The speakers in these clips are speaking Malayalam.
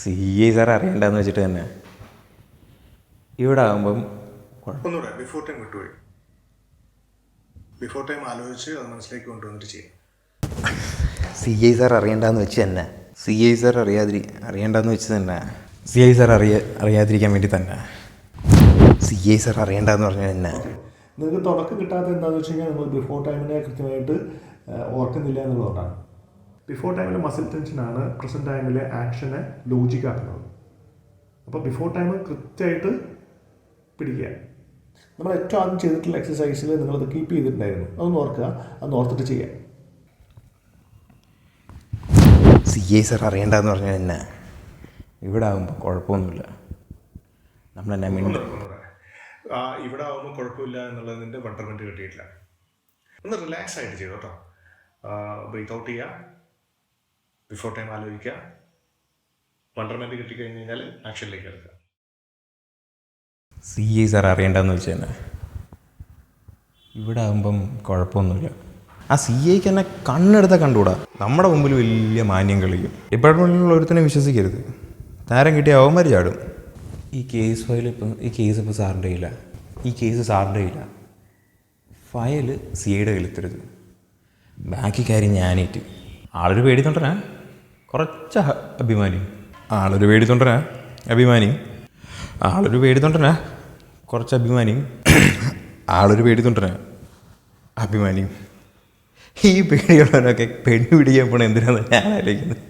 സി ഐ സാർ അറിയണ്ടെന്ന് വെച്ചിട്ട് തന്നെ ഇവിടെ ആകുമ്പം ഒന്നുകൂടെ ബിഫോർ ടൈം വിട്ടുപോയി. ബിഫോർ ടൈം ആലോചിച്ച് അത് മനസ്സിലേക്ക് കൊണ്ടുവന്നിട്ട് ചെയ്യും. സി ഐ സാർ അറിയണ്ടെന്ന് വെച്ച് തന്നെ സി ഐ സാർ അറിയണ്ടെന്ന് വെച്ച് തന്നെ സി ഐ സാർ അറിയാതിരിക്കാൻ വേണ്ടി തന്നെ സി ഐ സാർ അറിയണ്ടെന്ന് പറഞ്ഞാൽ തന്നെ നിങ്ങൾക്ക് തുടക്കം കിട്ടാത്ത എന്താണെന്ന് വെച്ച് കഴിഞ്ഞാൽ നമ്മൾ ബിഫോർ ടൈമിനെ കൃത്യമായിട്ട് ഓർക്കുന്നില്ല എന്നുള്ളതുകൊണ്ടാണ്. ബിഫോർ ടൈമിലെ മസിൽ ടെൻഷനാണ് പ്രസൻറ്റ് ടൈമിലെ ആക്ഷനെ ലോജിക്കാക്കുന്നത്. അപ്പോൾ ബിഫോർ ടൈം കൃത്യമായിട്ട് പിടിക്കുക. നമ്മൾ ഏറ്റവും ആദ്യം ചെയ്തിട്ടുള്ള എക്സസൈസിൽ നിങ്ങളത് കീപ്പ് ചെയ്തിട്ടുണ്ടായിരുന്നു, അതൊന്ന് ഓർക്കുക, അതൊന്ന് ഓർത്തിട്ട് ചെയ്യുക. സി ഐ സാർ അറിയണ്ടെന്ന് പറഞ്ഞാൽ തന്നെ ഇവിടെ ആകുമ്പോൾ കുഴപ്പമൊന്നുമില്ല. നമ്മളെന്നെ ഇവിടെ ആകുമ്പോൾ കുഴപ്പമില്ല എന്നുള്ളതിൻ്റെ വണ്ടർമെൻറ്റ് കിട്ടിയിട്ടില്ല. ഒന്ന് റിലാക്സ് ആയിട്ട് ചെയ്തു കേട്ടോ. ബ്രീത്ത് ഔട്ട് ചെയ്യുക, ബിഫോർ ടൈം ആലോചിക്കുക, വണ്ടർമെൻറ്റ് കിട്ടിക്കഴിഞ്ഞ് കഴിഞ്ഞാൽ ആക്ഷനിലേക്ക് എടുക്കുക. സി ഐ സാർ അറിയണ്ടെന്ന് വെച്ച് തന്നെ ഇവിടെ ആകുമ്പം കുഴപ്പമൊന്നുമില്ല. ആ സി ഐക്ക് തന്നെ കണ്ണെടുത്താൽ കണ്ടുകൂടാ. നമ്മുടെ മുമ്പിൽ വലിയ മാന്യം കളിക്കും. ഡിപ്പാർട്ട്മെൻറ്റിലുള്ള ഒരുത്തനെ വിശ്വസിക്കരുത്. താരം കിട്ടിയ അവന്മാർ ചാടും. ഈ കേസ് ഇപ്പോൾ സാറിൻ്റെ കയ്യില്ല. ഈ കേസ് സാറിൻ്റെ കയ്യില്ല. ഫയൽ സി ഐയുടെ കയ്യിലെത്തരുത്. ബാക്കി കാര്യം ഞാനേറ്റ്. ആളൊരു പേടിത്തൊണ്ടനാ, കുറച്ച് അഭിമാനിയും. ആളൊരു പേടിത്തൊണ്ടനാ, അഭിമാനിയും. ആളൊരു പേടിത്തൊണ്ടനാ, കുറച്ച് അഭിമാനിയും. ആളൊരു പേടിത്തൊണ്ടനാ, അഭിമാനിയും. ഈ പേടിയുള്ളവരൊക്കെ പെണ്ണു പിടിക്കാൻ പോണ എന്തിനാണ് ഞാൻ ആലോചിക്കുന്നത്.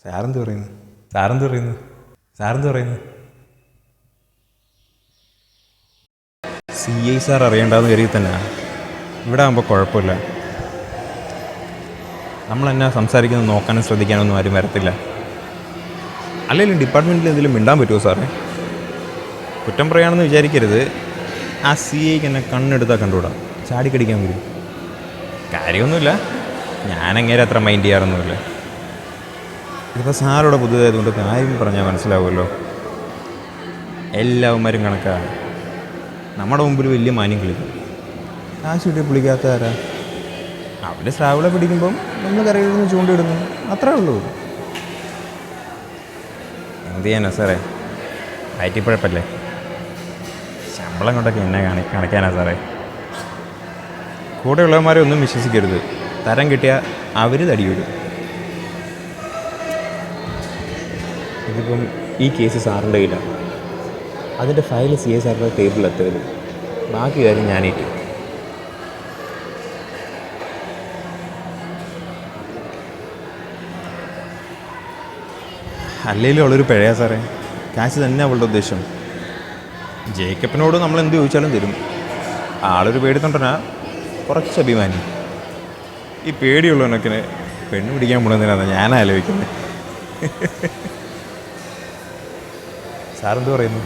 സാറെന്ത് പറയുന്നു? സി ഐ സാർ അറിയണ്ടെന്ന് കരുതി തന്നെ ഇവിടെ ആകുമ്പോൾ കുഴപ്പമില്ല. നമ്മളെന്നാ സംസാരിക്കുന്നത് നോക്കാനും ശ്രദ്ധിക്കാനൊന്നും ആരും വരത്തില്ല. അല്ലെങ്കിൽ ഡിപ്പാർട്ട്മെൻറ്റിൽ എന്തെങ്കിലും മിണ്ടാൻ പറ്റുമോ സാറേ? കുറ്റം പറയുകയാണെന്ന് വിചാരിക്കരുത്. ആ സി ഐക്ക് എന്നെ കണ്ണെടുത്താൽ കണ്ടുകൂടാ, ചാടിക്കടിക്കാൻ വരും. കാര്യമൊന്നുമില്ല, ഞാനങ്ങനെ അത്ര മൈൻഡ് ചെയ്യാറൊന്നുമില്ല. ഇതിപ്പോൾ സാറോടെ പുതുതായതുകൊണ്ട് കാര്യം പറഞ്ഞാൽ മനസ്സിലാവുമല്ലോ. എല്ലാവന്മാരും കണക്കാണ്. നമ്മുടെ മുമ്പിൽ വലിയ മാന്യം കളിക്കും. കാശ് കിട്ടി പുളിക്കാത്ത ആരാ? അവിടെ സ്രാവിളെ പിടിക്കുമ്പം നമ്മൾ കരയിൽ നിന്ന് ചൂണ്ടിയിടുന്നു, അത്രേ ഉള്ളൂ. എന്ത് ചെയ്യാനാ സാറേ, വയറ്റിപ്പഴപ്പല്ലേ. ശമ്പളം കൊണ്ടൊക്കെ എന്നെ കണക്കാനാ സാറേ. കൂടെയുള്ളവന്മാരെ ഒന്നും വിശ്വസിക്കരുത്. തരം കിട്ടിയാൽ അവർ തടിയിടും. ഇതിപ്പം ഈ കേസ് സാറിൻ്റെ കയ്യിലാണ്. അതിൻ്റെ ഫയൽ സി ഐ സാറിൻ്റെ ടേബിളിൽ എത്തരുത്. ബാക്കി കാര്യം ഞാനേറ്റ്. അല്ലെങ്കിലും അവളൊരു പിഴയാ സാറേ. കാശ് തന്നെ അവളുടെ ഉദ്ദേശം. ജേക്കപ്പിനോട് നമ്മൾ എന്ത് ചോദിച്ചാലും തരും. ആളൊരു പേടിത്തൊണ്ടനാ, കുറച്ച് അഭിമാനി. ഈ പേടിയുള്ളവനൊക്കെ പെണ്ണ് പിടിക്കാൻ പോണെന്തിനാണ് ഞാൻ ആലോചിക്കുന്നത്. സാറെന്ത് പറയുന്നു?